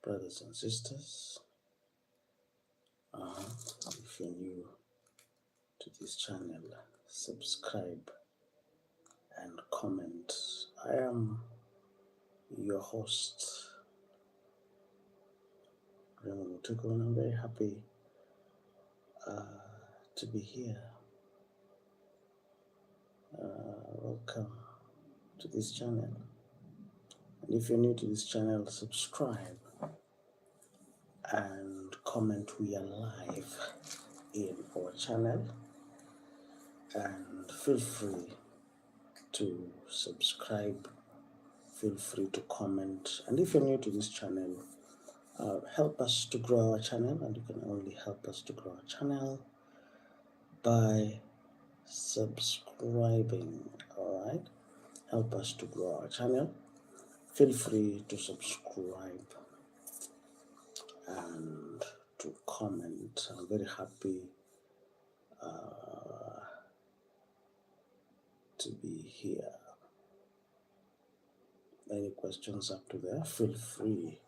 brothers and sisters. If you're new to this channel, subscribe and comment. I am your host, Raymond Mutuku, and I'm very happy to be here. Welcome to this channel. And if you're new to this channel, subscribe and comment. We are live in our channel, and feel free to subscribe, feel free to comment. And if you're new to this channel, help us to grow our channel, and you can only help us to grow our channel by subscribing. All right, help us to grow our channel. Feel free to subscribe and to comment. I'm very happy to be here. Any questions up to there? Feel free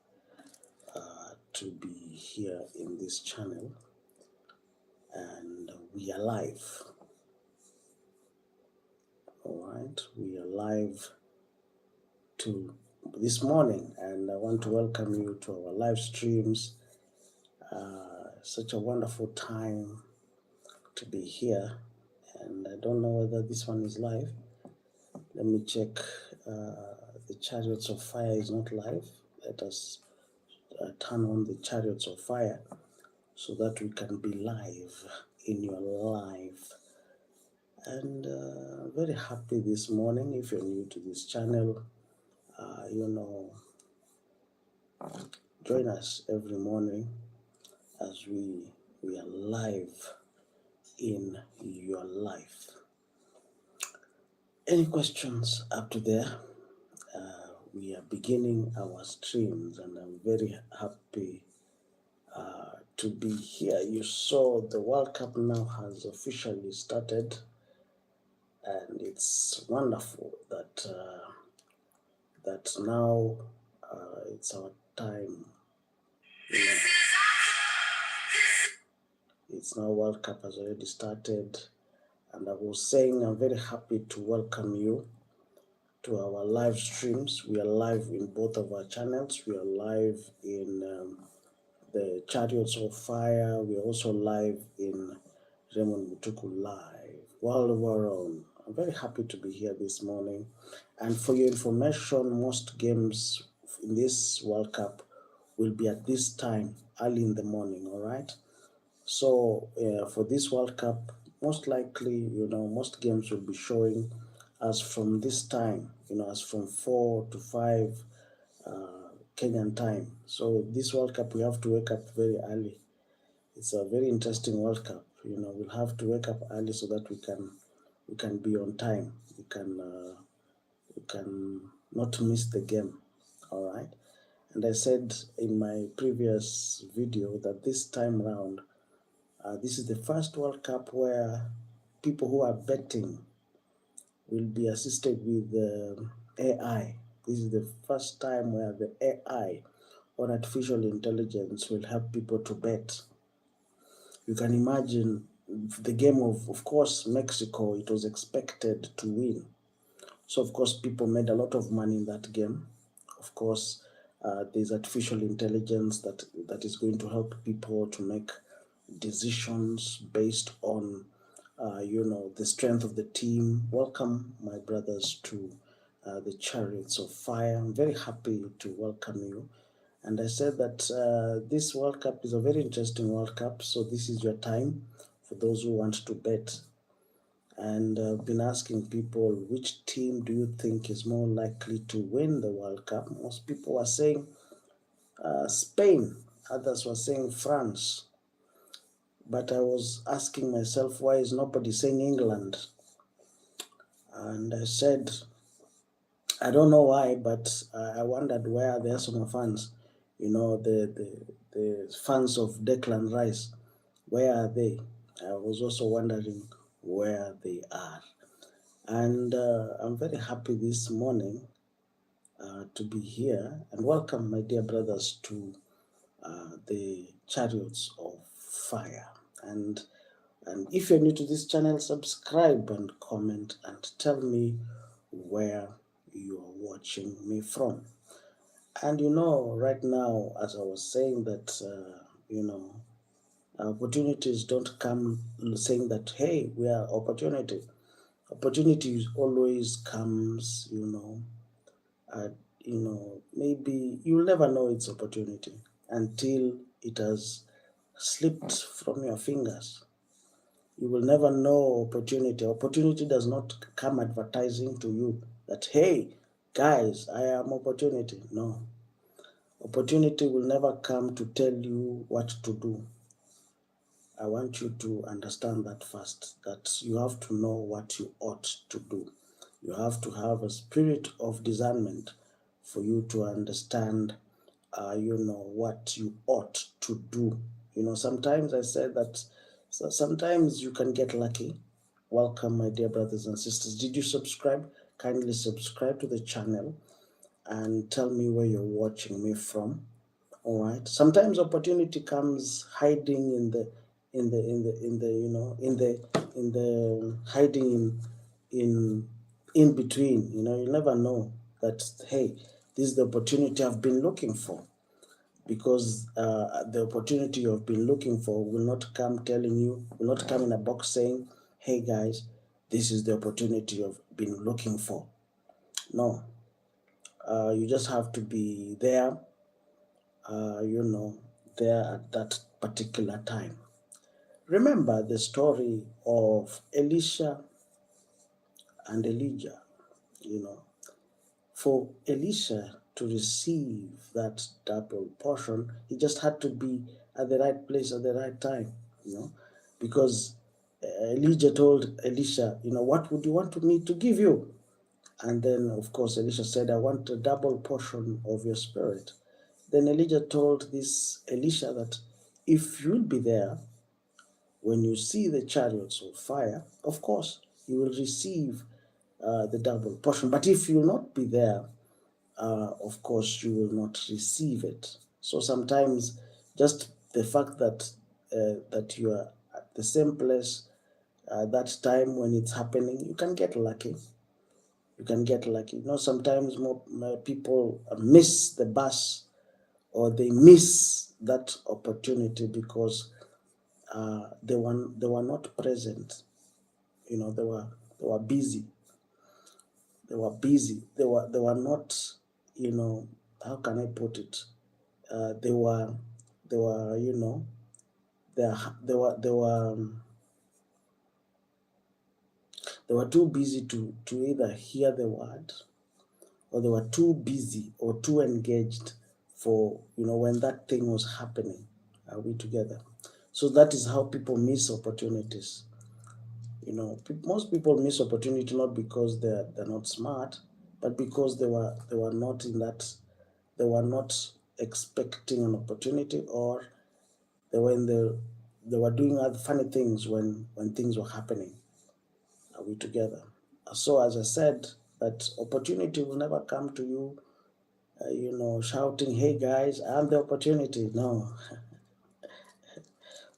to be here in this channel, and we are live. All right, we are live to this morning, and I want to welcome you to our live streams. Such a wonderful time to be here, and I don't know whether this one is live. Let me check. The Chariots of Fire is not live. Let us turn on the Chariots of Fire so that we can be live in your life. And I'm very happy this morning. If you're new to this channel, join us every morning as we are live in your life. Any questions up to there? We are beginning our streams, and I'm very happy to be here. You saw the World Cup now has officially started, and it's wonderful that that now it's our time. It's now World Cup has already started, and I was saying I'm very happy to welcome you to our live streams. We are live in both of our channels. We are live in the Chariots of Fire. We are also live in Raymond Mutuku Live, while we're on. I'm very happy to be here this morning. And for your information, most games in this World Cup will be at this time, early in the morning, all right? So for this World Cup, most likely, most games will be showing as from this time, as from 4 to 5 Kenyan time. So this World Cup, we have to wake up very early. It's a very interesting World Cup. We'll have to wake up early so that we can be on time. We can not miss the game. All right. And I said in my previous video that this time around, this is the first World Cup where people who are betting will be assisted with AI. This is the first time where the AI or artificial intelligence will help people to bet. You can imagine the game of course, Mexico, it was expected to win. So, of course, people made a lot of money in that game. Of course, there's artificial intelligence that is going to help people to make decisions based on the strength of the team. Welcome, my brothers, to the Chariots of Fire. I'm very happy to welcome you. And I said that this World Cup is a very interesting World Cup, so this is your time for those who want to bet. And I've been asking people, which team do you think is more likely to win the World Cup? Most people were saying Spain, others were saying France. But I was asking myself, why is nobody saying England? And I said, I don't know why, but I wondered where are the Arsenal fans, the fans of Declan Rice, where are they? I was also wondering where they are. And I'm very happy this morning to be here, and welcome, my dear brothers, to the chariots of fire. And if you're new to this channel, subscribe and comment and tell me where you are watching me from. And right now, as I was saying that, opportunities don't come saying that, hey, we are opportunity. Opportunity always comes, uh, maybe you'll never know it's opportunity until it has slipped from your fingers. You will never know opportunity. Opportunity does not come advertising to you that, hey, guys, I am opportunity. No. Opportunity will never come to tell you what to do. I want you to understand that first, that you have to know what you ought to do. You have to have a spirit of discernment for you to understand, what you ought to do. Sometimes I said that sometimes you can get lucky. Welcome, my dear brothers and sisters. Did you subscribe? Kindly subscribe to the channel and tell me where you're watching me from. All right. Sometimes opportunity comes hiding in the hiding in between. You never know that, hey, this is the opportunity I've been looking for, because the opportunity you've been looking for will not come will not come in a box saying, hey guys, this is the opportunity you've been looking for. No, you just have to be there, there at that particular time. Remember the story of Elisha and Elijah. For Elisha to receive that double portion, he just had to be at the right place at the right time, because Elijah told Elisha, what would you want me to give you? And then, of course, Elisha said, I want a double portion of your spirit. Then Elijah told this Elisha that if you'll be there when you see the chariots of fire, of course, you will receive the double portion. But if you will not be there, of course, you will not receive it. So sometimes just the fact that you are at the same place that time when it's happening, you can get lucky. You can get lucky. Sometimes more people miss the bus, or they miss that opportunity because they were not present. They were busy. They were busy. They were not. How can I put it? They were. They were too busy to either hear the word, or they were too busy or too engaged for when that thing was happening. Are we together? So that is how people miss opportunities. Most people miss opportunity not because they're not smart, but because they were not in that. They were not expecting an opportunity, or they were they were doing other funny things when things were happening. Are we together? So as I said, that opportunity will never come to you, shouting, hey guys, I'm the opportunity. No.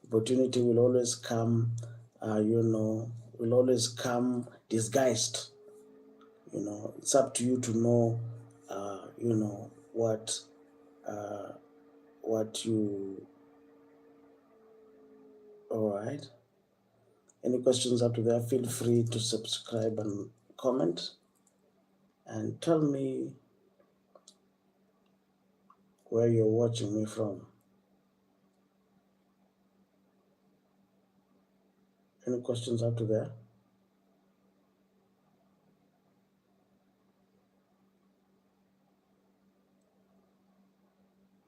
Opportunity will always come, will always come disguised. It's up to you to know, what you. All right. Any questions up to there? Feel free to subscribe and comment, and tell me where you're watching me from. Any questions up to there?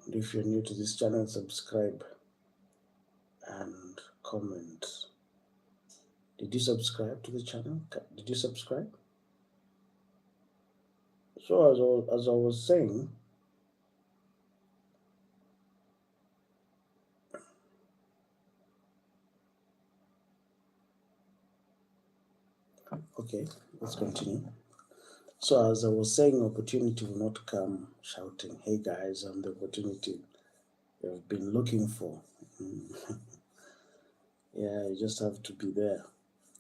And if you're new to this channel, subscribe and comment. Did you subscribe to the channel? Did you subscribe? So as I was saying, okay, let's continue. So as I was saying, opportunity will not come shouting, hey guys, I'm the opportunity. you've been looking for. Mm. Yeah, you just have to be there.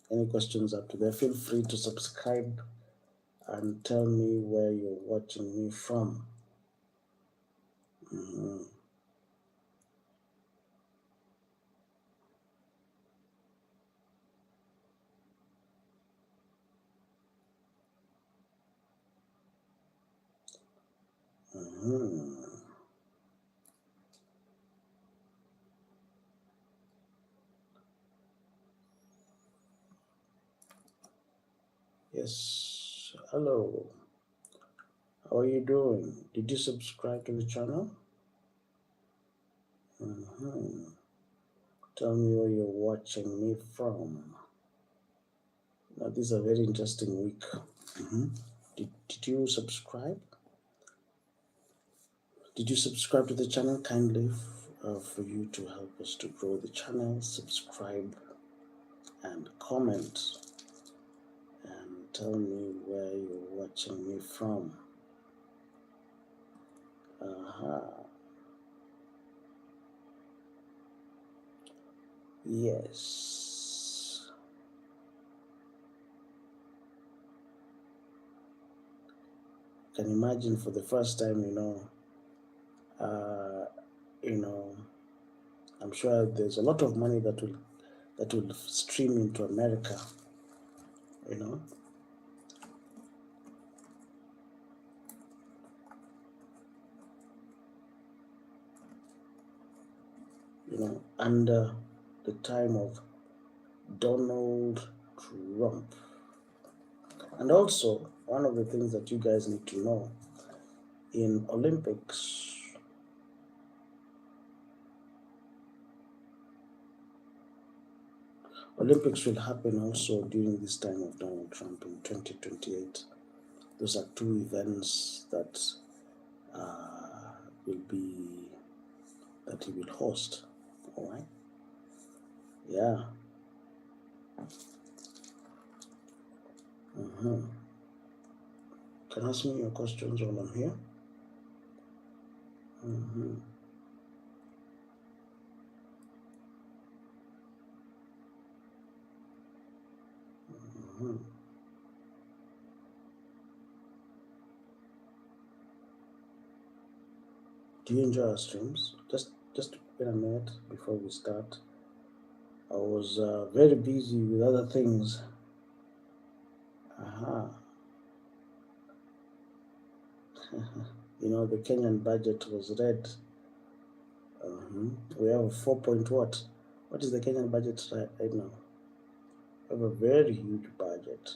Any questions up to there? Feel free to subscribe and tell me where you're watching me from. Mhm. Mhm. Yes, hello. How are you doing? Did you subscribe to the channel? Mhm. Tell me where you're watching me from. Now, this is a very interesting week. Mhm. Did you subscribe? Did you subscribe to the channel? Kindly, for you to help us to grow the channel, subscribe and comment and tell me where you're watching me from. Uh-huh. Yes. Can imagine for the first time, uh, you know, I'm sure there's a lot of money that will stream into America, you know, under the time of Donald Trump. And also, one of the things that you guys need to know in Olympics will happen also during this time of Donald Trump in 2028. Those are two events that will be that he will host. All right. Yeah. Mm-hmm. Can ask me your questions while I'm here. Mm-hmm. Mm-hmm. Do you enjoy our streams? Just wait a minute before we start. I was very busy with other things. Aha. The Kenyan budget was read. We have a 4 point what? What is the Kenyan budget right now? We have a very huge budget.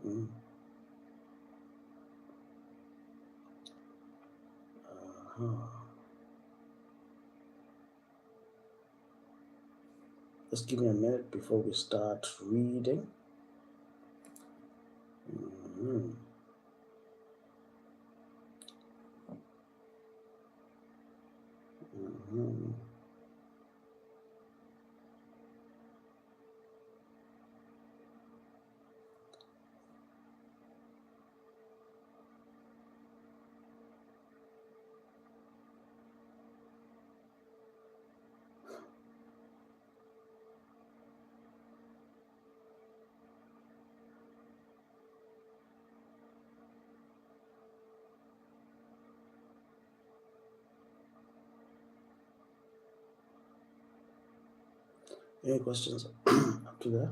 Mm. Uh-huh. Just give me a minute before we start reading. Mm-hmm. Mm-hmm. Any questions up to there?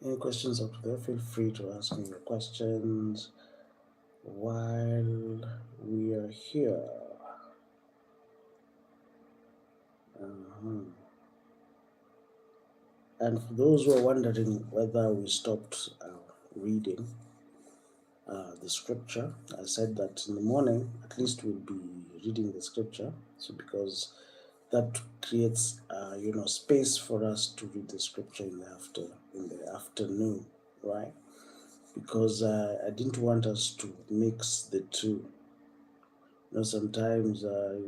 Any questions up to there? Feel free to ask me your questions while we are here. Uh-huh. And for those who are wondering whether we stopped reading the scripture, I said that in the morning, at least we'll be reading the scripture. So because that creates, space for us to read the scripture in the afternoon, right? Because I didn't want us to mix the two. Sometimes, I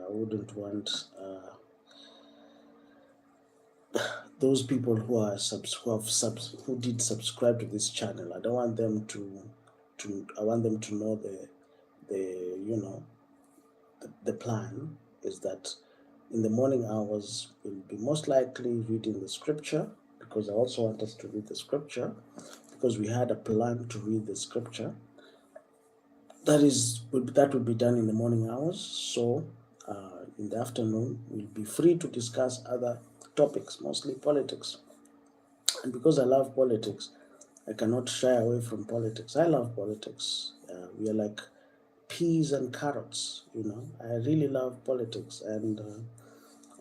wouldn't want those people who did subscribe to this channel. I don't want them I want them to know the plan is that in the morning hours we'll be most likely reading the scripture, because I also want us to read the scripture, because we had a plan to read the scripture. That would be done in the morning hours. So in the afternoon, we'll be free to discuss other topics, mostly politics. And because I love politics, I cannot shy away from politics. I love politics. We are like peas and carrots. I really love politics, and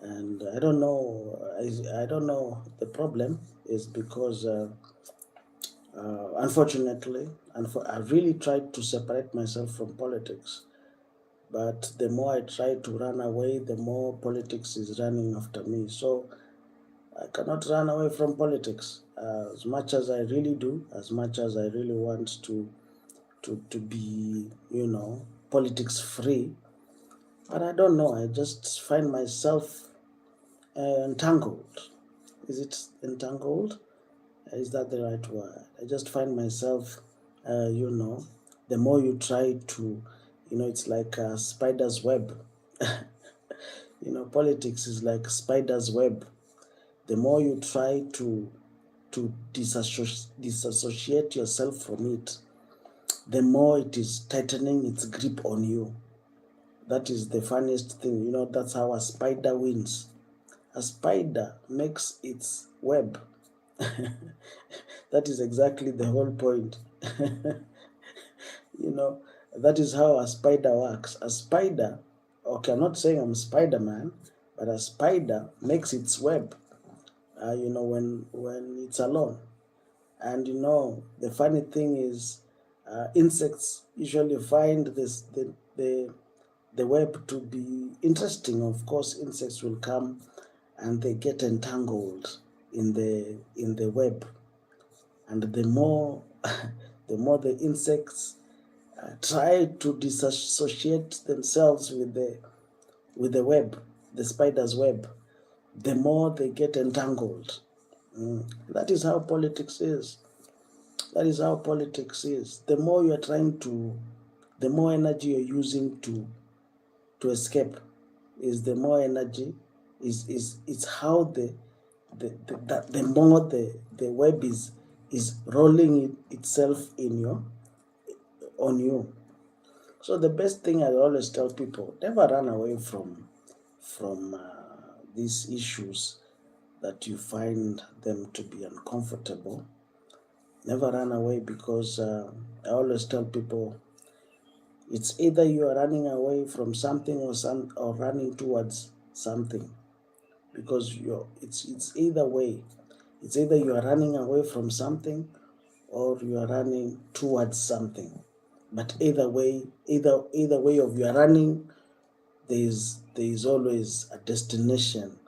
I don't know. I don't know. The problem is because unfortunately, I really tried to separate myself from politics. But the more I try to run away, the more politics is running after me. So I cannot run away from politics as much as I really do, as much as I really want to be, politics free. But I don't know. I just find myself entangled. Is it entangled? Is that the right word? I just find myself, the more you try to, it's like a spider's web. Politics is like a spider's web. The more you try to disassociate yourself from it, the more it is tightening its grip on you. That is the funniest thing. That's how a spider wins. A spider makes its web. That is exactly the whole point. you know, that is how a spider works. A spider, okay, I'm not saying I'm Spider-Man, but a spider makes its web, when it's alone. And the funny thing is, insects usually find the web to be interesting. Of course, insects will come and they get entangled in the web, and the more the more the insects try to disassociate themselves with the web, the spider's web, the more they get entangled. That is how politics is. That is how politics is. The more you are the more energy you're using to escape, is the more energy is how the more the web is rolling itself on you. So the best thing I always tell people: never run away from these issues that you find them to be uncomfortable. Never run away, because I always tell people it's either you are running away from something or running towards something, because it's either way. It's either you are running away from something or you are running towards something. But either way of you are running, there is always a destination,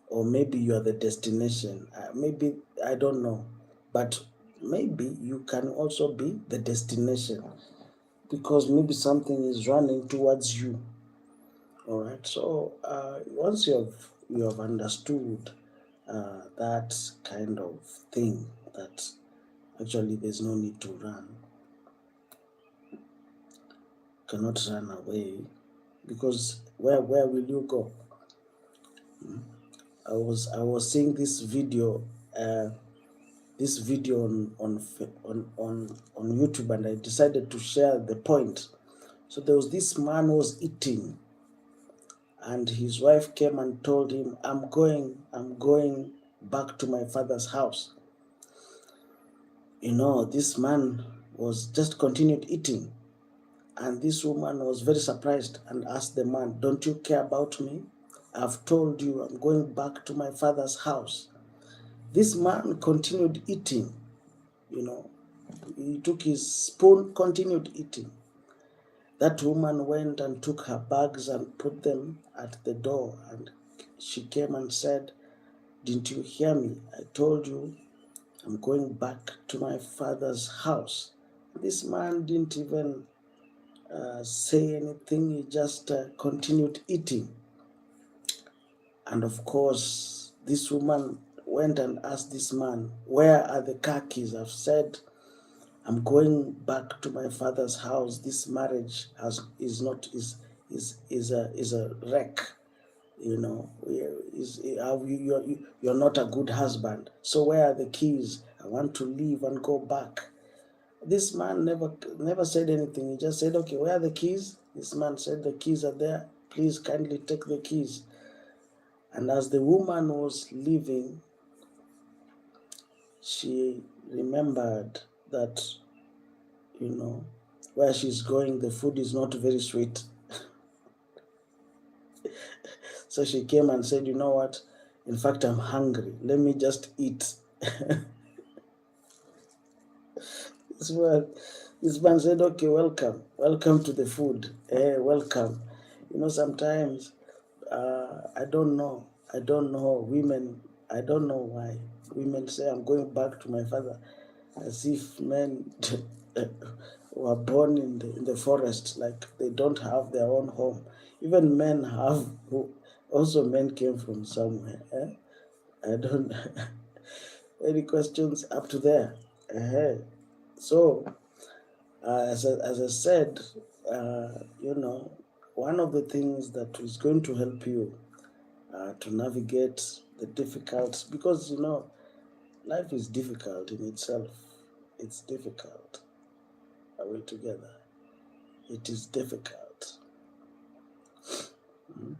or maybe you are the destination. Maybe, I don't know, but maybe you can also be the destination, because maybe something is running towards you. All right. So once you have understood that kind of thing, that actually there's no need to run, cannot run away, because where will you go? I was seeing this video on YouTube, and I decided to share the point. So there was this man who was eating, and his wife came and told him, I'm going back to my father's house. This man was just continued eating, and this woman was very surprised and asked the man, don't you care about me? I've told you I'm going back to my father's house. This man continued eating, you know. He took his spoon, continued eating. That woman went and took her bags and put them at the door, and she came and said, "Didn't you hear me? I told you I'm going back to my father's house." This man didn't even say anything, he just continued eating. And of course, this woman went and asked this man, "Where are the car keys? I've said I'm going back to my father's house. This marriage is a wreck. You know, you're not a good husband. So where are the keys? I want to leave and go back." This man never said anything. He just said, "Okay, where are the keys?" This man said, "The keys are there. Please kindly take the keys." And as the woman was leaving, she remembered that, you know, where she's going, the food is not very sweet. So she came and said, "You know what? In fact, I'm hungry. Let me just eat." This man, this man said, "Okay, welcome. Welcome to the food. Welcome." You know, sometimes I don't know. I don't know. Women, I don't know why. Women say, "I'm going back to my father," as if men were born in the forest, like they don't have their own home. Even men have, also men came from somewhere. I don't any questions up to there? So, as I said, you know, one of the things that is going to help you to navigate the difficult, because, you know, life is difficult in itself. It's difficult. Are we together? It is difficult. Mm.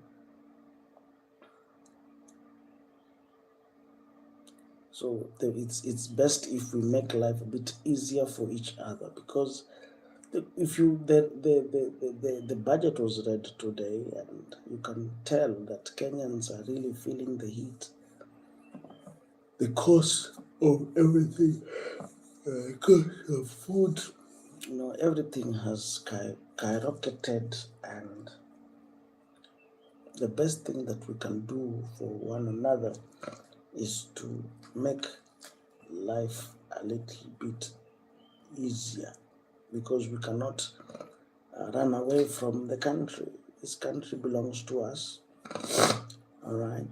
So it's best if we make life a bit easier for each other, because if you the budget was read today, and you can tell that Kenyans are really feeling the heat. The cost of everything, cost of food, you know, everything has skyrocketed, and the best thing that we can do for one another is to make life a little bit easier, because we cannot run away from the country. This country belongs to us, all right?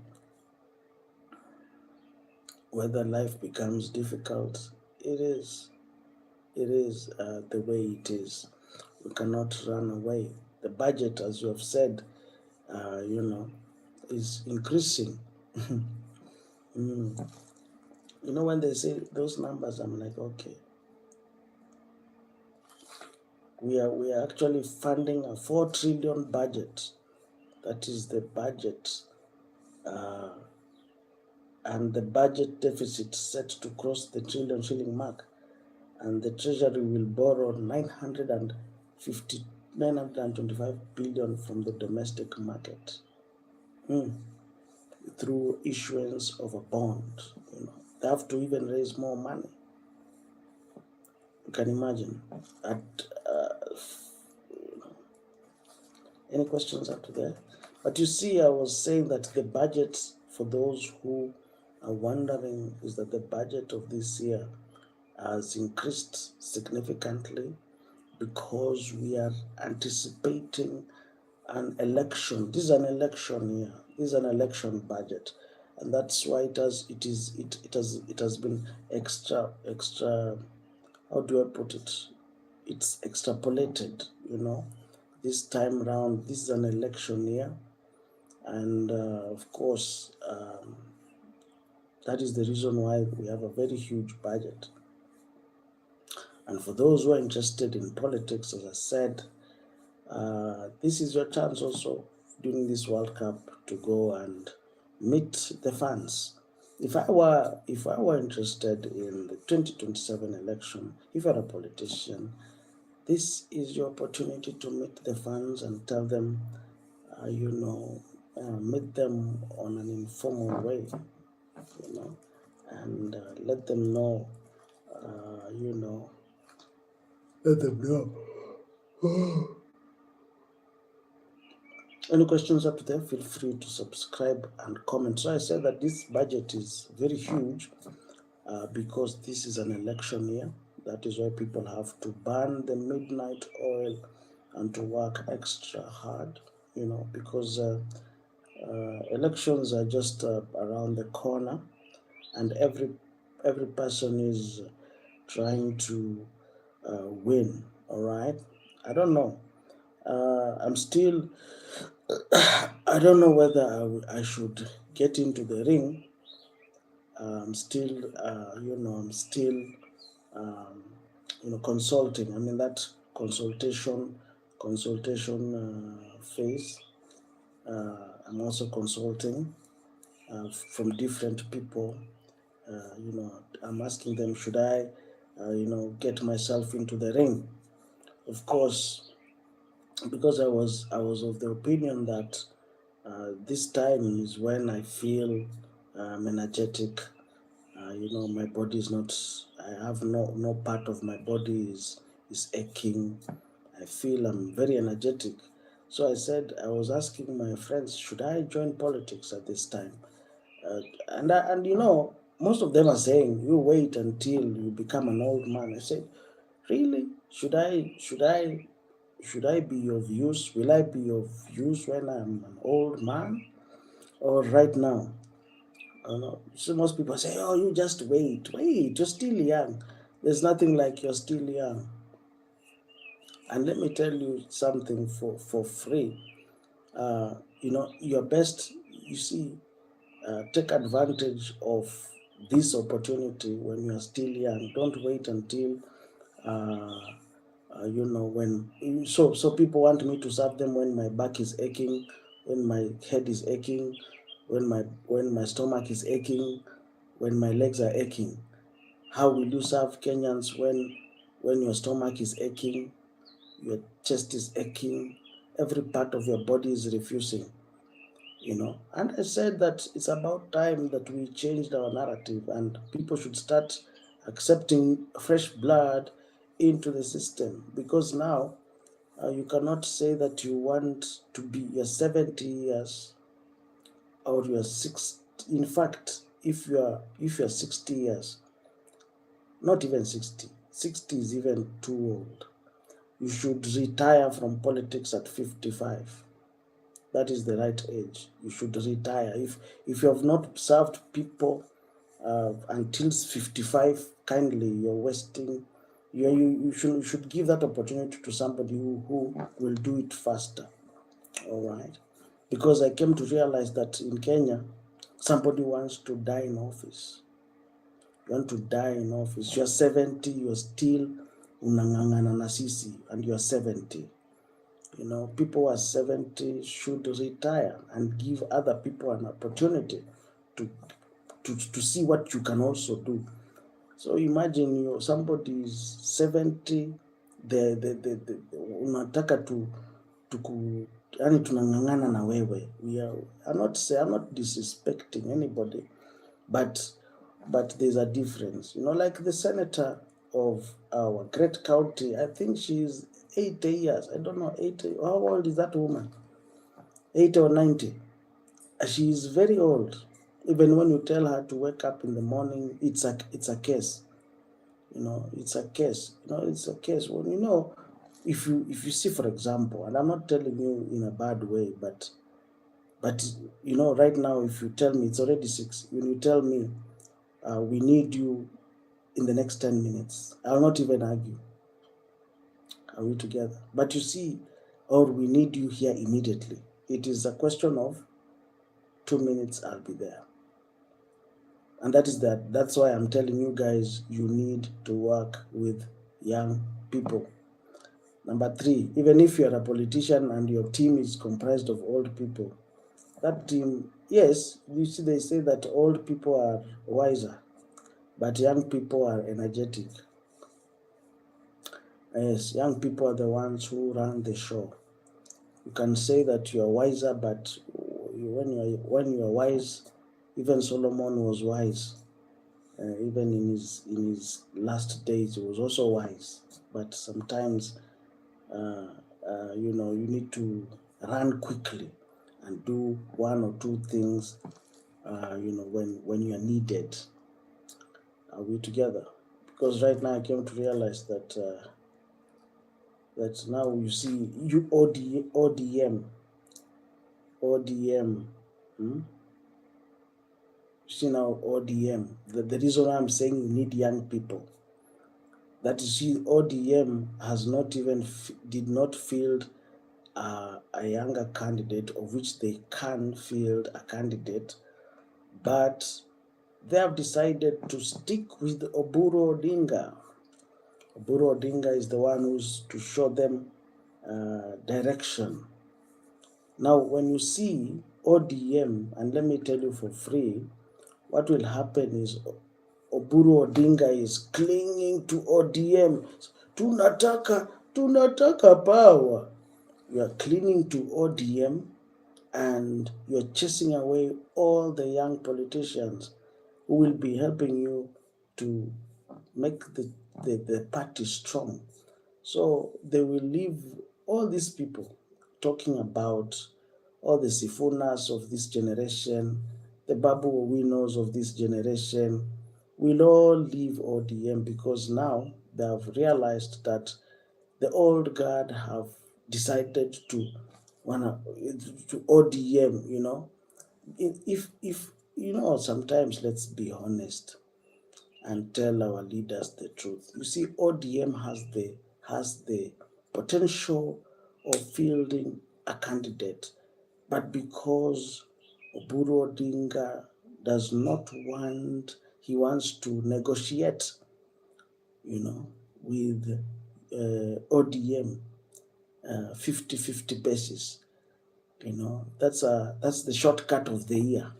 Whether life becomes difficult, it is the way it is. We cannot run away. The budget, as you have said, you know, is increasing. Mm. You know, when they say those numbers, I'm like, okay, we are actually funding a 4 trillion budget. That is the budget, uh, and the budget deficit set to cross the trillion shilling mark, and the treasury will borrow 925 billion from the domestic market, through issuance of a bond. You know, they have to even raise more money. You can imagine. At any questions up to there? But you see, I was saying that the budget, for those who are wondering, is that the budget of this year has increased significantly, because we are anticipating an election. This is an election year. This is an election budget, and that's why it has been extra. How do I put it? It's extrapolated. You know, this time round, this is an election year, and of course, that is the reason why we have a very huge budget. And for those who are interested in politics, as I said, this is your chance also during this World Cup to go and meet the fans. If I were interested in the 2027 election, if you're a politician, this is your opportunity to meet the fans and tell them, you know, meet them on an informal way, and let them know, let them know. Any questions up there, feel free to subscribe and comment. So I said that this budget is very huge because this is an election year. That is why people have to burn the midnight oil and to work extra hard, because elections are just around the corner, and every person is trying to win. All right. I don't know. I'm still. I don't know whether I should get into the ring. I'm still, I'm still, um, consulting. I mean that consultation phase. I'm also consulting from different people. I'm asking them, should I, get myself into the ring? Of course, because I was of the opinion that this time is when I feel energetic. My body is not. I have no part of my body is aching. I feel I'm very energetic. So I said, I was asking my friends, should I join politics at this time? And most of them are saying, you wait until you become an old man. I said, really? Should I be of use? Will I be of use when I'm an old man or right now? I don't know. So most people say, oh, you just wait, you're still young. There's nothing like you're still young. And let me tell you something for free. Your best, you see, take advantage of this opportunity when you are still young. Don't wait until uh, when so people want me to serve them when my back is aching, when my head is aching, when my stomach is aching, when my legs are aching. How will you serve Kenyans when your stomach is aching, your chest is aching, every part of your body is refusing? And I said that it's about time that we changed our narrative and people should start accepting fresh blood into the system, because now you cannot say that you want to be your 70 years or your 60. In fact, if you're 60 years, not even 60 is even too old. You should retire from politics at 55. That is the right age. You should retire. If you have not served people until 55, kindly, you're wasting. You should give that opportunity to somebody who will do it faster. All right. Because I came to realize that in Kenya, somebody wants to die in office. You want to die in office. You're 70, you're still unang'ang'ana na sisi, and you're 70. People who are 70 should retire and give other people an opportunity to to see what you can also do. So imagine somebody is 70, unataka yani tunang'ang'ana na wewe. I'm not disrespecting anybody, but there's a difference. Like the senator of our great county, I think she's 80 years. I don't know, 80. How old is that woman? 80 or 90. She is very old. Even when you tell her to wake up in the morning, it's a case. It's a case. It's a case. When if you see, for example, and I'm not telling you in a bad way, but right now, if you tell me it's already 6, when you tell me we need you in the next 10 minutes, I'll not even argue. Are we together? But you see, or we need you here immediately. It is a question of 2 minutes, I'll be there. And that's why I'm telling you guys, you need to work with young people. Number 3, even if you're a politician and your team is comprised of old people, that team, yes, you see, they say that old people are wiser, but young people are energetic. Yes, young people are the ones who run the show. You can say that you are wiser, but when you are wise, even Solomon was wise. Even in his last days, he was also wise. But sometimes, you need to run quickly and do one or two things. When you are needed. Are we together? Because right now I came to realize that now you see ODM. Hmm? You see now ODM. The reason why I'm saying you need young people. That you see, ODM has not even did not field a younger candidate, of which they can field a candidate, but they have decided to stick with Oburu Odinga. Oburu Odinga is the one who's to show them direction. Now, when you see ODM, and let me tell you for free, what will happen is Oburu Odinga is clinging to ODM. Tunataka power. You are clinging to ODM and you're chasing away all the young politicians who will be helping you to make the party strong. So they will leave all these people talking about all the Sifunas of this generation, the Babu Owinos of this generation, will all leave ODM because now they have realized that the old guard have decided to ODM, if sometimes let's be honest and tell our leaders the truth. You see, ODM has the potential of fielding a candidate, but because Oburu Odinga does not want, he wants to negotiate, with ODM 50-50 basis. That's the shortcut of the year.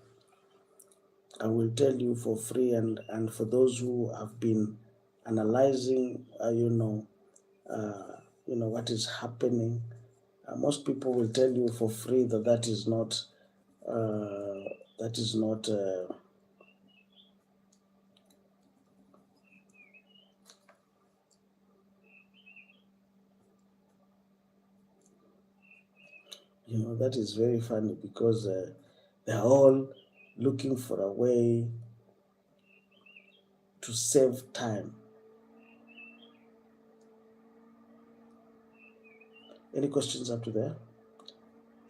I will tell you for free, and for those who have been analyzing, what is happening. Most people will tell you for free that that is not that is not that is very funny because they're all looking for a way to save time. Any questions up to there?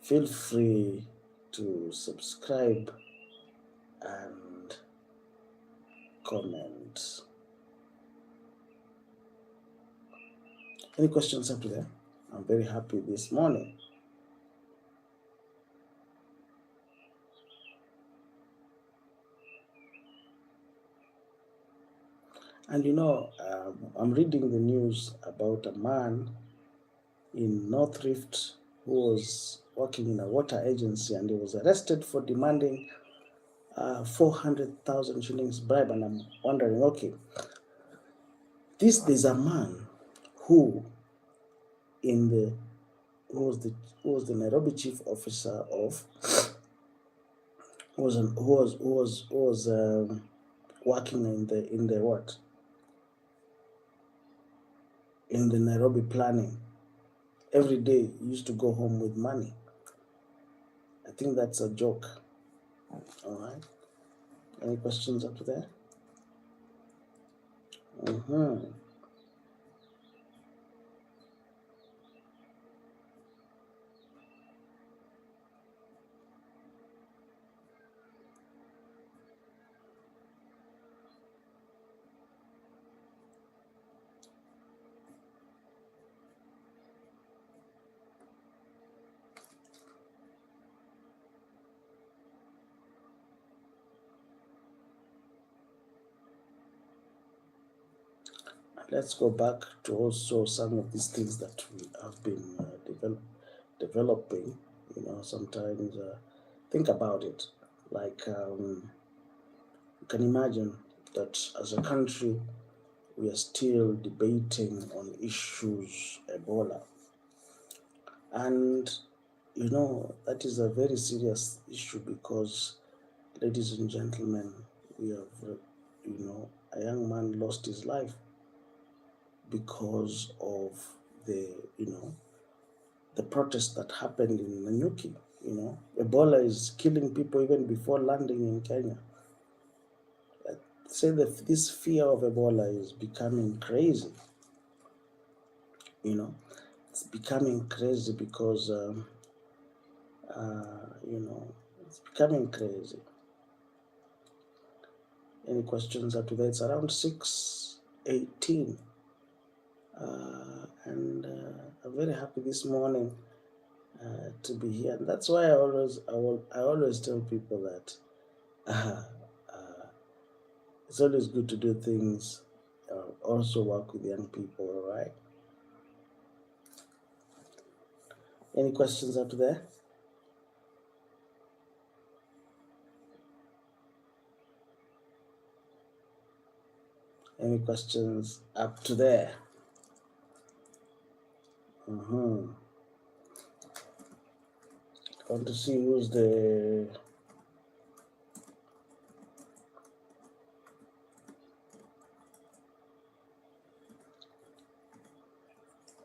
Feel free to subscribe and comment. Any questions up to there? I'm very happy this morning. And I'm reading the news about a man in North Rift who was working in a water agency, and he was arrested for demanding 400,000 shillings bribe. And I'm wondering, okay, there's a man who was the Nairobi chief officer of who was working in the what in the Nairobi planning. Every day he used to go home with money. I think that's a joke. All right. Any questions up to there? Let's go back to also some of these things that we have been developing. Sometimes think about it. Like you can imagine that as a country, we are still debating on issues Ebola, and that is a very serious issue because, ladies and gentlemen, we have, a young man lost his life because of the, the protest that happened in Nanyuki. Ebola is killing people even before landing in Kenya. Say that this fear of Ebola is becoming crazy. It's becoming crazy because, it's becoming crazy. Any questions up to that? It's around 6:18. And I'm very happy this morning to be here. And that's why I always tell people that it's always good to do things, also work with young people, all right? Any questions up to there? Any questions up to there? I want to see who's the...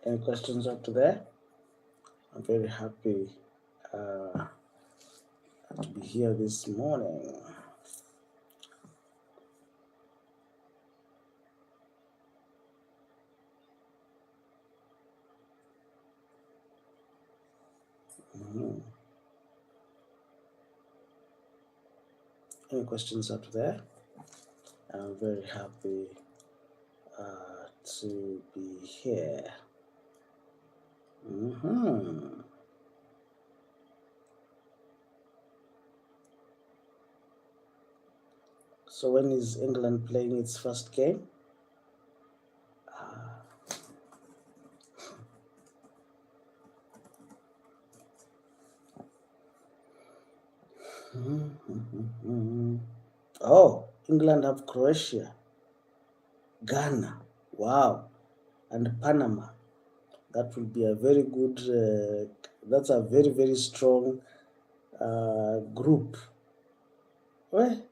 Any questions up to there? I'm very happy to be here this morning. Any questions up there? I'm very happy to be here. So when is England playing its first game? Oh, England have Croatia, Ghana, wow, and Panama. That will be a very good, that's a very, very strong group. Well,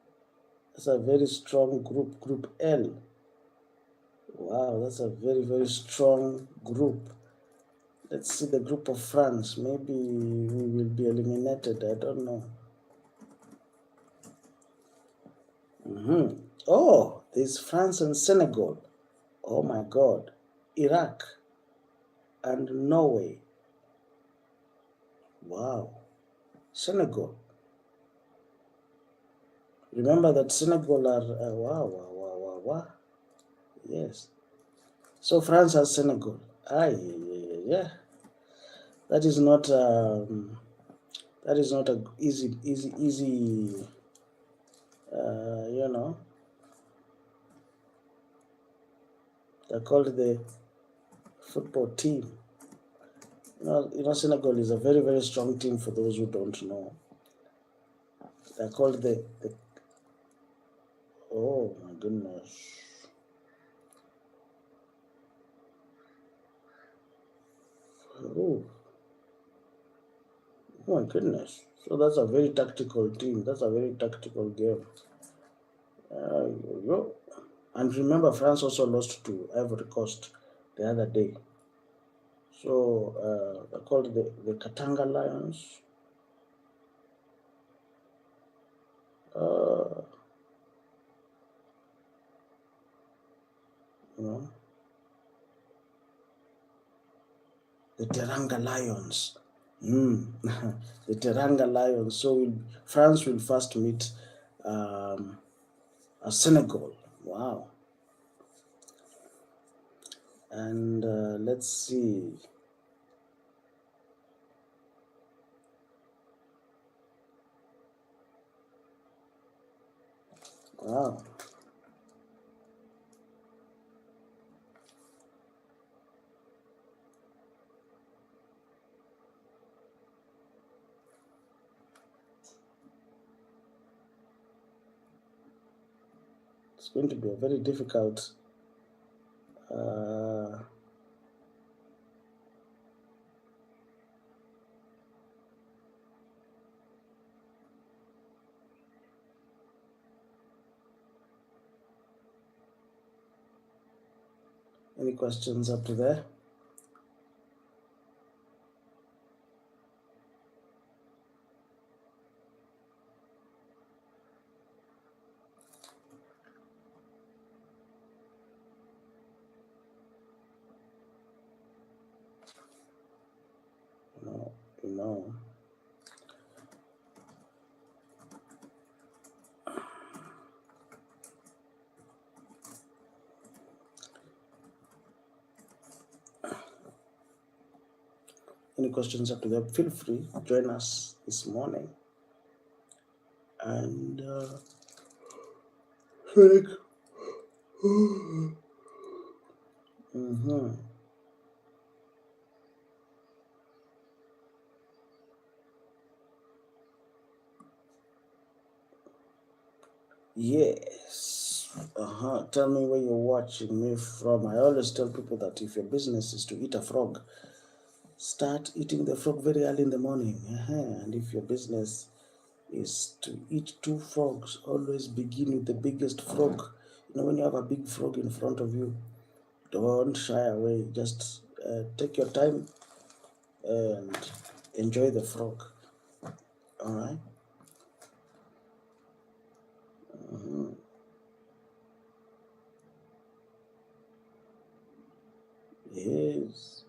that's a very strong group, Group L. Wow, that's a very, very strong group. Let's see the group of France. Maybe we will be eliminated. I don't know. Oh, there's France and Senegal. Oh my God. Iraq and Norway. Wow. Senegal. Remember that Senegal are, wow. Yes. So France has Senegal. Yeah. That is not a easy, they're called the football team. Senegal is a very, very strong team for those who don't know. They're called the oh my goodness. Oh my goodness. So that's a very tactical team. That's a very tactical game. And remember, France also lost to Ivory Coast the other day. So they're called the Katanga Lions. The Teranga Lions. The Teranga Lions. So France will first meet Senegal. Wow. And let's see. Wow. It's going to be a very difficult Any questions up to there? No, no. Any questions up to there? Feel free, join us this morning. And mm-hmm. Yes. Tell me where you're watching me from. I always tell people that if your business is to eat a frog, start eating the frog very early in the morning. And if your business is to eat two frogs, always begin with the biggest frog. When you have a big frog in front of you, don't shy away. Just take your time and enjoy the frog. All right? Mm-hmm. Yes.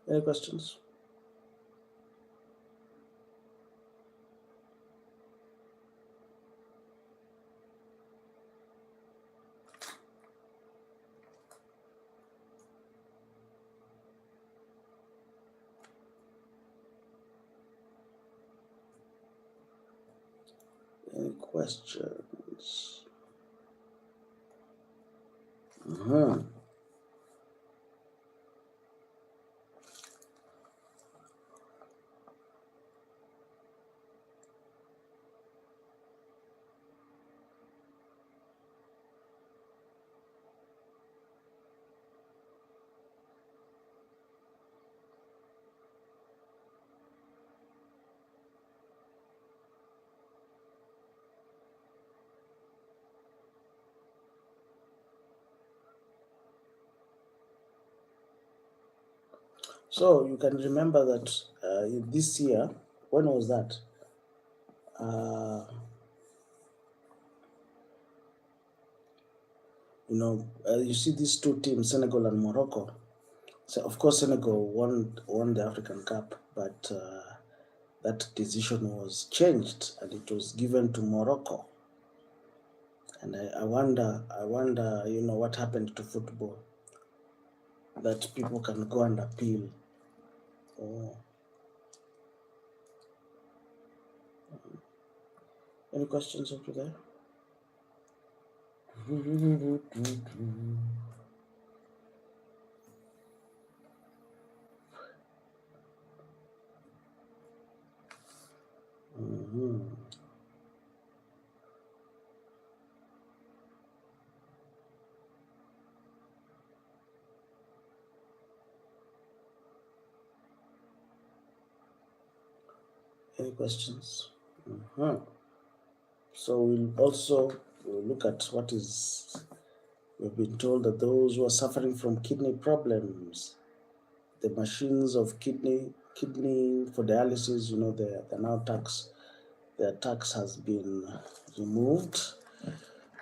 Any questions? Any questions? Mm-hmm. So you can remember that this year, when was that? Uh, you see these two teams, Senegal and Morocco. So of course, Senegal won the African Cup, but that decision was changed and it was given to Morocco. And I wonder, what happened to football that people can go and appeal. Oh. Any questions up to there? Mm-hmm. Any questions? Mm-hmm. So we'll look at what is. We've been told that those who are suffering from kidney problems, the machines of kidney for dialysis, they're now tax. Their tax has been removed.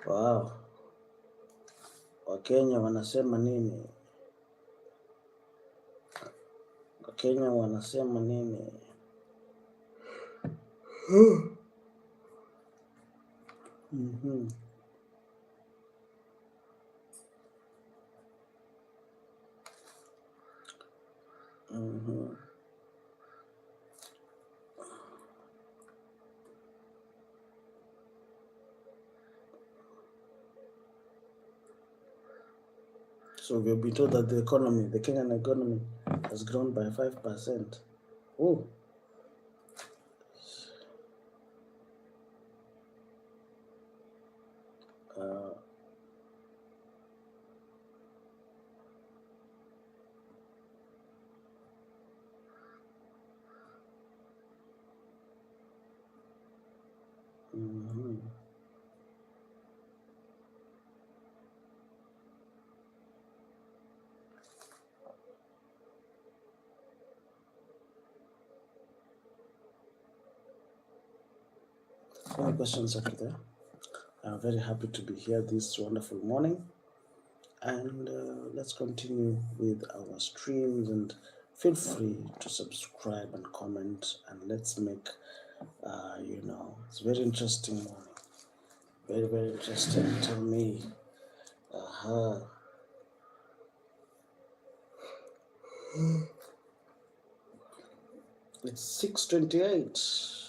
Wow. Wakenya wanasema nini? Wakenya wanasema nini? Mm-hmm. Mm-hmm. So we've been told that the Kenyan economy has grown by 5%. Oh. Mm-hmm. Any questions up there? I'm very happy to be here this wonderful morning, and let's continue with our streams, and feel free to subscribe and comment, and let's make it's very interesting morning, very, very interesting. Tell me. It's 6:28.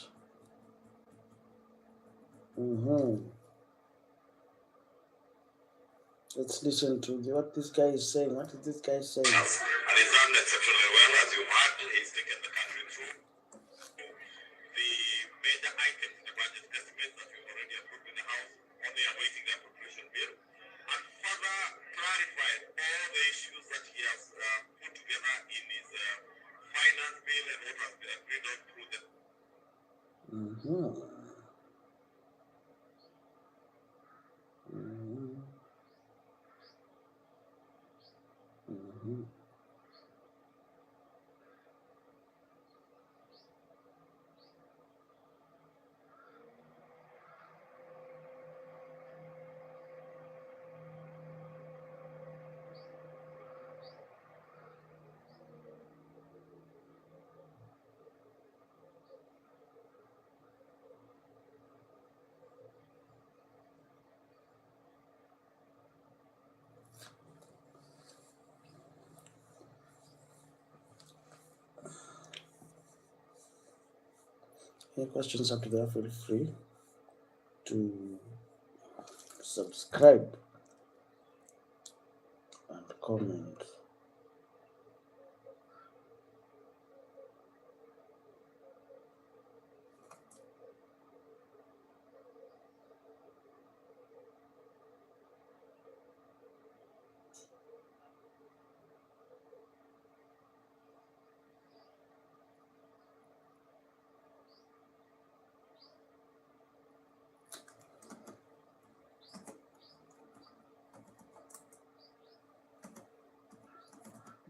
Let's listen to what this guy is saying. What is this guy saying? And he's done exceptionally well, as you heard. He's taken the country through the major items in the budget estimates that we've already approved in the House, only awaiting the appropriation bill, and further clarified all the issues that he has put together in his finance bill and what has been agreed on through the Any questions up there? Feel free to subscribe and comment.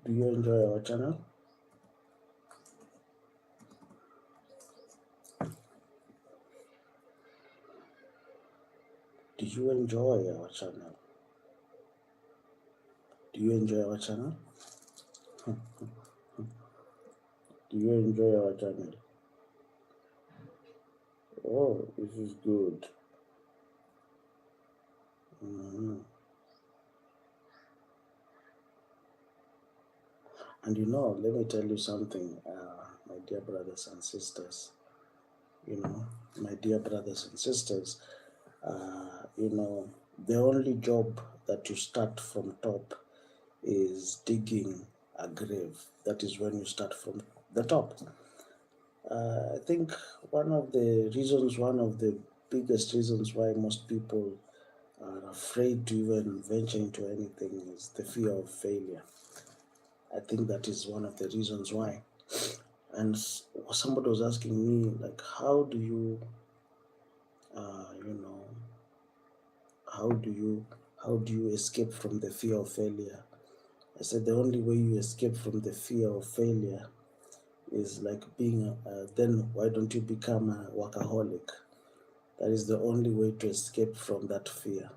Do you enjoy our channel? Do you enjoy our channel? Do you enjoy our channel? Do you enjoy our channel? Oh, this is good. And let me tell you something, my dear brothers and sisters. My dear brothers and sisters, the only job that you start from top is digging a grave. That is when you start from the top. I think one of the biggest reasons why most people are afraid to even venture into anything is the fear of failure. I think that is one of the reasons why. And somebody was asking me, like, how do you escape from the fear of failure? I said the only way you escape from the fear of failure is like being then why don't you become a workaholic? That is the only way to escape from that fear,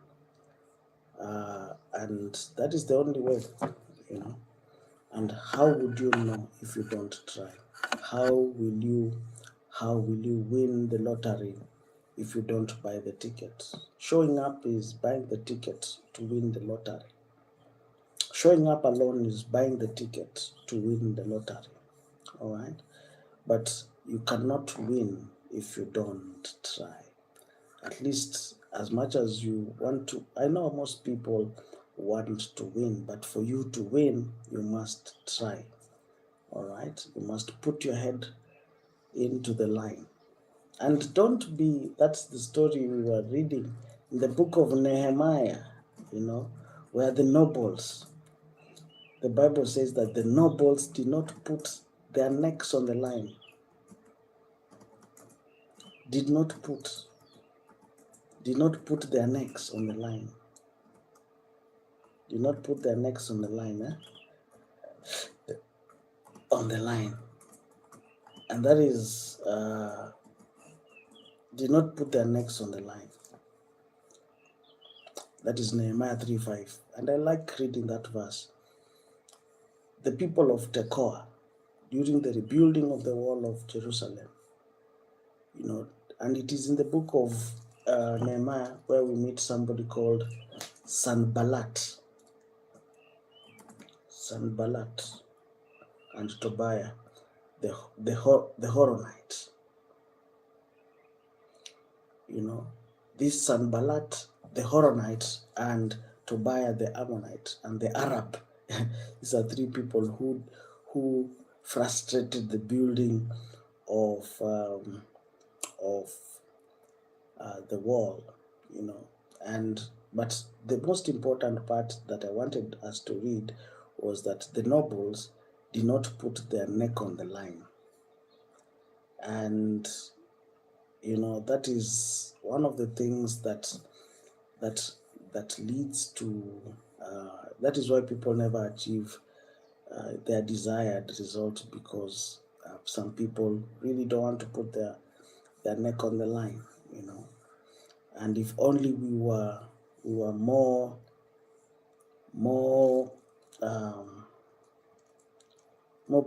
and that is the only way. And how would you know if you don't try? How will you win the lottery if you don't buy the ticket? Showing up is buying the ticket to win the lottery. Showing up alone is buying the ticket to win the lottery. All right? But you cannot win if you don't try. At least as much as you want to. I know most people want to win, but for you to win, you must try. All right? You must put your head into the line. And don't be, that's the story we were reading in the book of Nehemiah, where the nobles, the Bible says that the nobles did not put their necks on the line. Did not put their necks on the line. Did not put their necks on the line, on the line. And that is did not put their necks on the line. That is Nehemiah 3:5. And I like reading that verse. The people of Tekoa, during the rebuilding of the wall of Jerusalem, and it is in the book of Nehemiah where we meet somebody called Sanballat and Tobiah, the Horonite. This Sanballat, the Horonite, and Tobiah, the Ammonite, and the Arab. These are three people who frustrated the building of the wall, but the most important part that I wanted us to read was that the nobles did not put their neck on the line. And that is one of the things that leads to that is why people never achieve their desired result, because some people really don't want to put their neck on the line, and if only we were more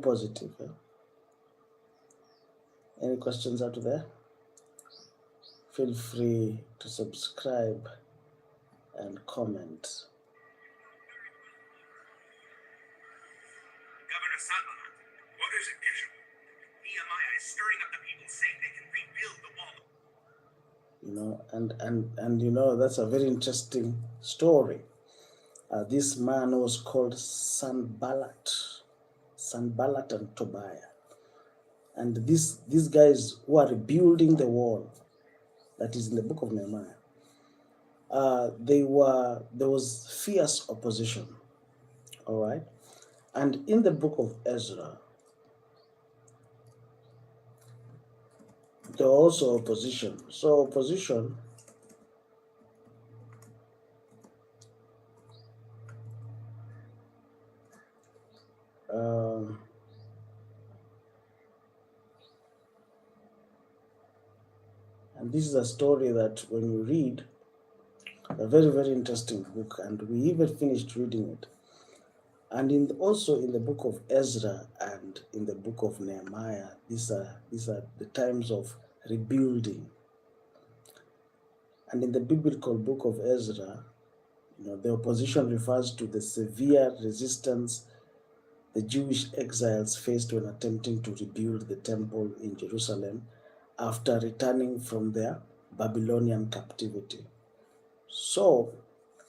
positive. Any questions out there? Feel free to subscribe and comment. Governor Sanballat, what is it, Bishop? Nehemiah is stirring up the people, saying they can rebuild the wall. And that's a very interesting story. This man was called Sanballat and Tobiah. And these guys who are rebuilding the wall, that is in the book of Nehemiah, there was fierce opposition. All right. And in the book of Ezra, there was also opposition. So opposition and this is a story that when you read, a very, very interesting book, and we even finished reading it. And also in the book of Ezra and in the book of Nehemiah, these are the times of rebuilding. And in the biblical book of Ezra, the opposition refers to the severe resistance the Jewish exiles faced when attempting to rebuild the temple in Jerusalem after returning from their Babylonian captivity. So,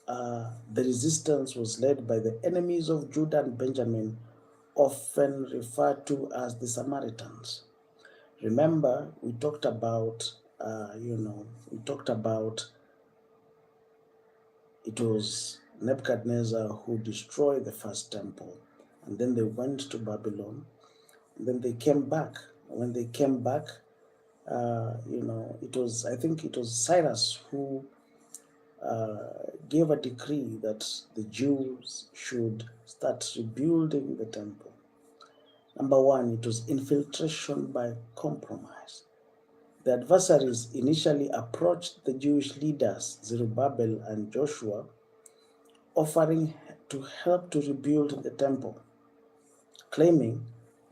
the resistance was led by the enemies of Judah and Benjamin, often referred to as the Samaritans. Remember, we talked about, it was Nebuchadnezzar who destroyed the first temple, and then they went to Babylon, and then they came back. When they came back, I think it was Cyrus who gave a decree that the Jews should start rebuilding the temple. Number one, it was infiltration by compromise. The adversaries initially approached the Jewish leaders, Zerubbabel and Joshua, offering to help to rebuild the temple, claiming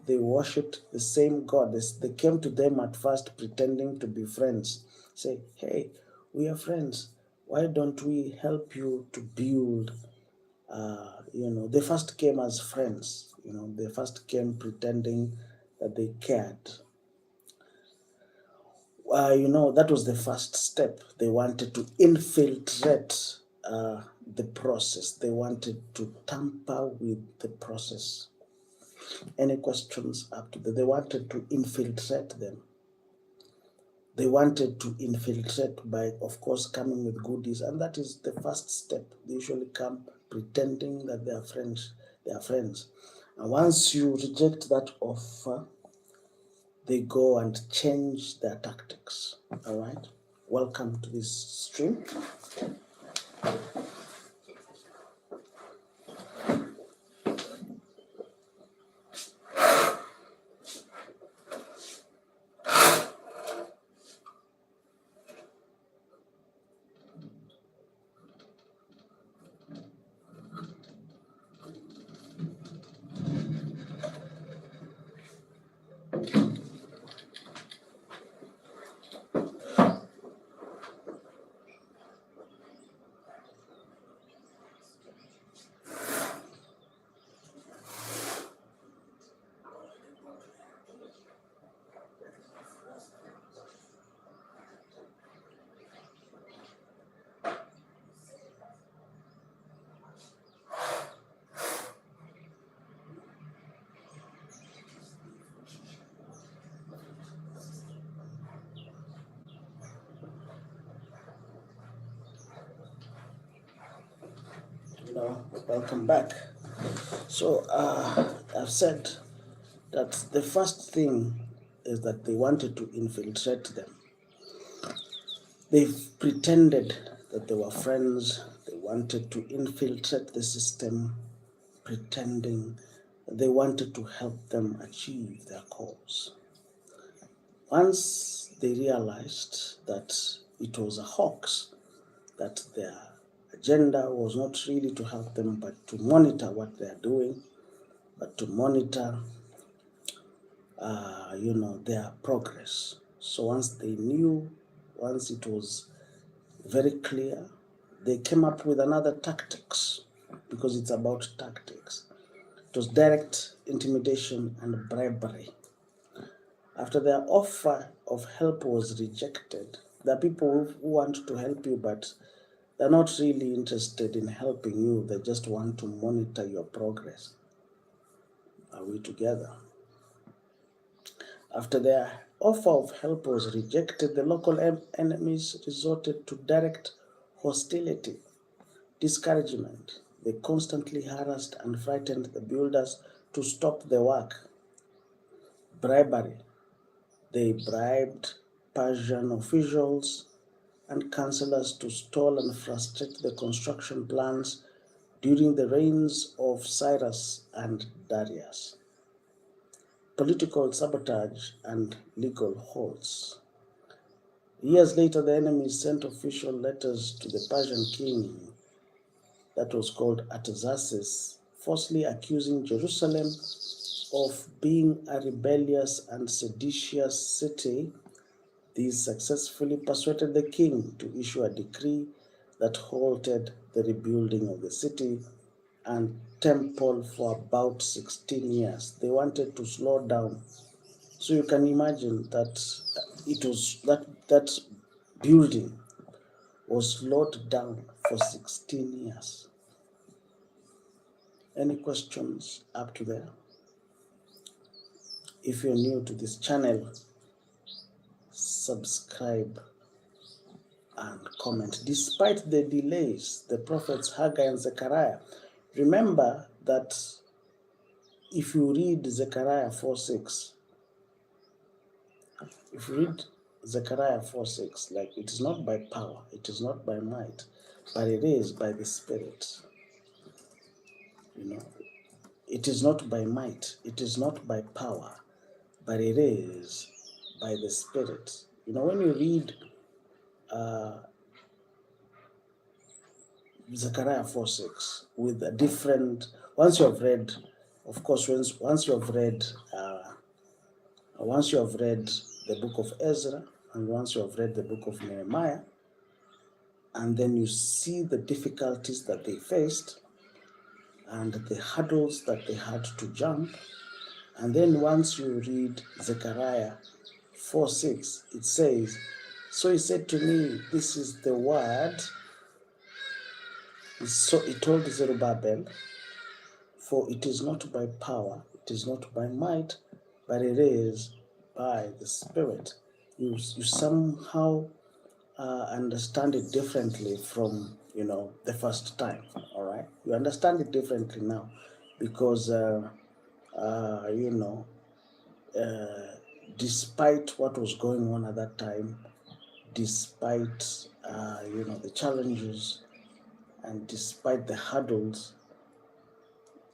they worshipped the same God. They came to them at first pretending to be friends. Say, hey, we are friends. Why don't we help you to build? They first came as friends. They first came pretending that they cared. That was the first step. They wanted to infiltrate the process. They wanted to tamper with the process. Any questions up to that? They wanted to infiltrate them. They wanted to infiltrate by, of course, coming with goodies, and that is the first step. They usually come pretending that they are friends. And once you reject that offer, they go and change their tactics. All right. Welcome to this stream. Welcome back. So I've said that the first thing is that they wanted to infiltrate them. They pretended that they were friends. They wanted to infiltrate the system, pretending they wanted to help them achieve their cause. Once they realized that it was a hoax, that their agenda was not really to help them, but to monitor what they are doing, but to monitor, their progress. So once they knew, once it was very clear, they came up with another tactics, because it's about tactics. It was direct intimidation and bribery. After their offer of help was rejected, there are people who want to help you, but they're not really interested in helping you. They just want to monitor your progress. Are we together? After their offer of help was rejected, the local enemies resorted to direct hostility, discouragement. They constantly harassed and frightened the builders to stop the work. Bribery. They bribed Persian officials and councillors to stall and frustrate the construction plans during the reigns of Cyrus and Darius. Political sabotage and legal holds. Years later, the enemy sent official letters to the Persian king, that was called Artaxerxes, falsely accusing Jerusalem of being a rebellious and seditious city. These successfully persuaded the king to issue a decree that halted the rebuilding of the city and temple for about 16 years. They wanted to slow down. So you can imagine that that building was slowed down for 16 years. Any questions up to there? If you're new to this channel, subscribe and comment. Despite the delays, the prophets Haggai and Zechariah, remember that if you read Zechariah 4:6, if you read Zechariah 4:6, like, it is not by power, it is not by might, but it is by the Spirit. It is not by might, it is not by power, but it is by the Spirit. When you read Zechariah 4:6 with a different, once you have read, of course, once you have read the book of Ezra, and once you have read the book of Nehemiah, and then you see the difficulties that they faced and the hurdles that they had to jump, and then once you read Zechariah 4:6, it says, "So he said to me, this is the word." So he told Zerubbabel, "For it is not by power, it is not by might, but it is by the Spirit." You somehow understand it differently from the first time. All right, you understand it differently now, because despite what was going on at that time, despite the challenges, and despite the hurdles,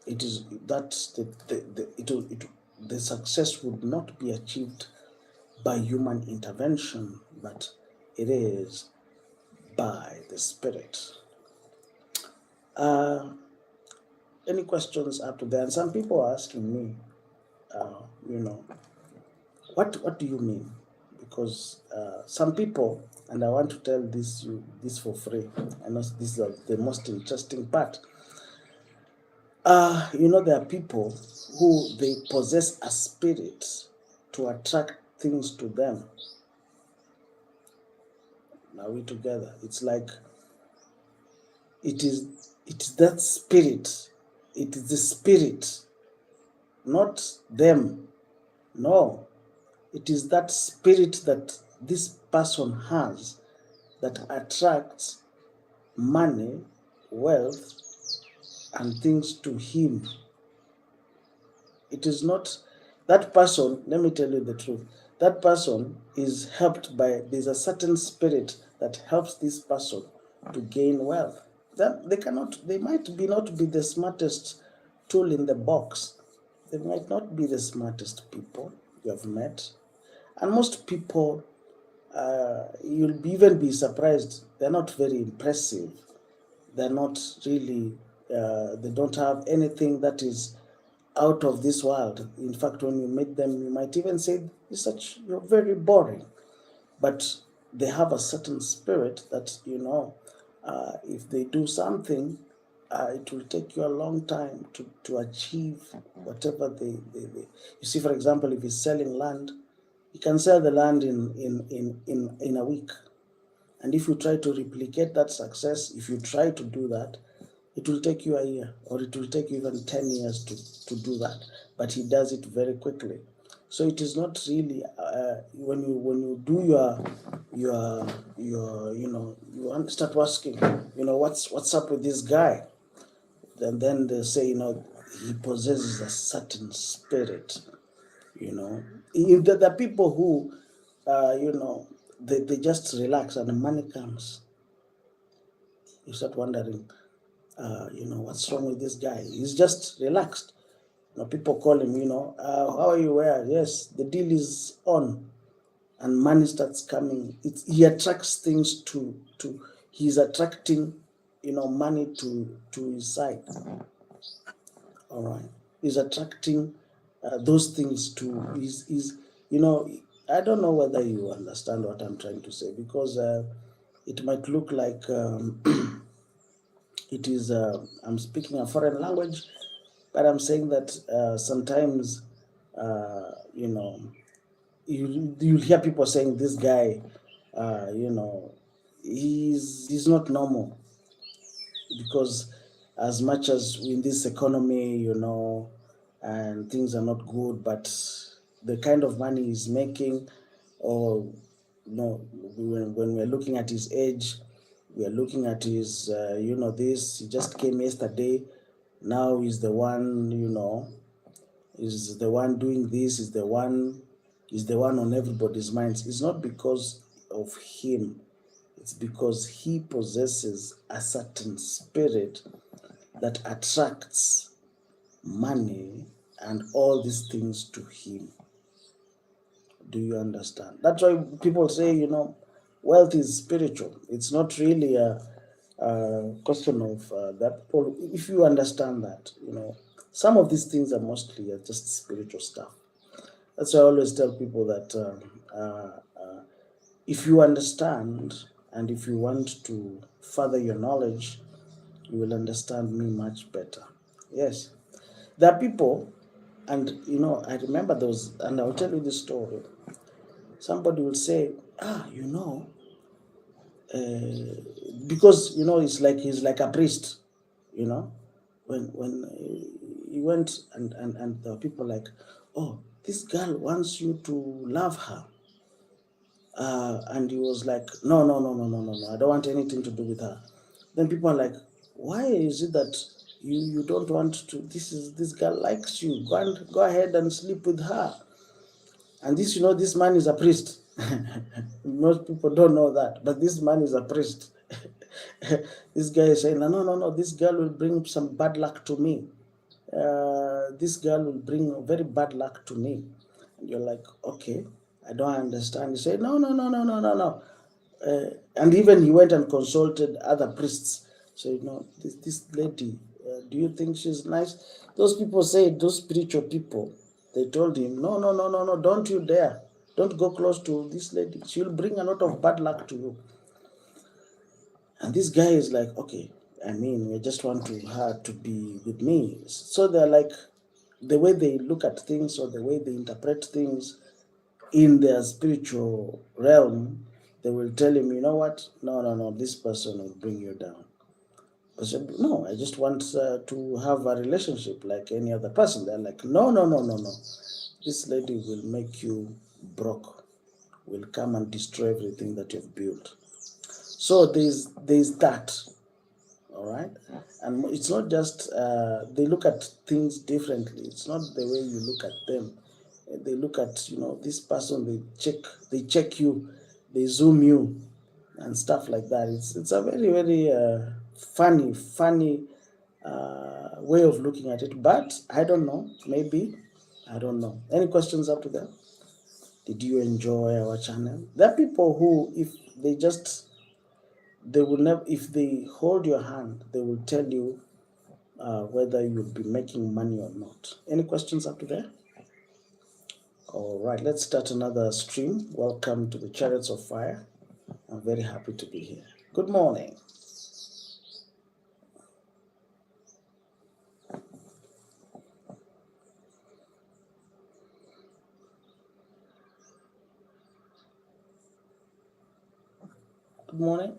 it is that the success would not be achieved by human intervention, but it is by the Spirit. Any questions up to there? And some people are asking me, What do you mean? Because some people, and I want to tell this for free. I know this is the most interesting part. There are people who they possess a spirit to attract things to them. Now we together. It's like it is that spirit. It is the spirit, not them. No, it is that spirit that this person has that attracts money, wealth, and things to him. It is not that person, let me tell you the truth. That person is helped by, there's a certain spirit that helps this person to gain wealth. That they might be not be the smartest tool in the box. They might not be the smartest people you have met. And most people, you'll even be surprised, they're not very impressive. They're not really, they don't have anything that is out of this world. In fact, when you meet them, you might even say, you're very boring. But they have a certain spirit that, if they do something, it will take you a long time to achieve whatever they. You see, for example, if he's selling land, he can sell the land in a week. And if you try to replicate that success, if you try to do that, it will take you a year, or it will take you even 10 years to do that. But he does it very quickly. So it is not really when you do your you start asking, what's up with this guy, and then they say, he possesses a certain spirit. If there are people who they just relax and the money comes, you start wondering, what's wrong with this guy? He's just relaxed. People call him, how are you? Where? Yes, the deal is on, and money starts coming. He attracts things he's attracting, money to his side. All right, he's attracting those things to his. I don't know whether you understand what I'm trying to say, because it might look like it is. I'm speaking a foreign language, but I'm saying that sometimes, you know, you'll hear people saying this guy, he's not normal, because as much as in this economy, and things are not good, but the kind of money he's making, or when we're looking at his age, we are looking at his, this, he just came yesterday, now he's the one, is the one doing this, is the one on everybody's minds. It's not because of him, it's because he possesses a certain spirit that attracts money and all these things to him. Do you understand? That's why people say, wealth is spiritual. It's not really a question of that. If you understand that, some of these things are mostly just spiritual stuff. That's why I always tell people that if you understand, and if you want to further your knowledge, you will understand me much better. Yes, there are people, and I remember those, and I'll tell you this story. Somebody will say, because it's like he's like a priest, when he went, and there were people like, oh, this girl wants you to love her. And he was like, no, no, no, no, no, no, no, I don't want anything to do with her. Then people are like, why is it that you don't want to? This girl likes you. Go ahead and sleep with her. And this man is a priest. Most people don't know that, but this man is a priest. This guy is saying, no, no, no, no, this girl will bring some bad luck to me. This girl will bring very bad luck to me. And you're like, okay, I don't understand. He said, no, no, no, no, no, no, no. And even he went and consulted other priests. So, this lady, do you think she's nice? Those people say, those spiritual people, they told him, no, no, no, no, no, don't you dare. Don't go close to this lady. She'll bring a lot of bad luck to you. And this guy is like, okay, I mean, I just want her to be with me. So they're like, the way they look at things or the way they interpret things in their spiritual realm, they will tell him, you know what? No, no, no, this person will bring you down. I said, no, I just want to have a relationship like any other person. They're like, no, no, no, no, no. This lady will make you broke, will come and destroy everything that you've built. So there's that, all right. And it's not just they look at things differently. It's not the way you look at them. They look at, this person. They check you, they zoom you, and stuff like that. It's a very very funny way of looking at it. But I don't know. Maybe I don't know. Any questions up to that? Did you enjoy our channel? There are people who, if they just they will never, if they hold your hand, they will tell you whether you'll be making money or not. Any questions up to there? All right, let's start another stream. Welcome to the Chariots of Fire. I'm very happy to be here. Good morning. Good morning.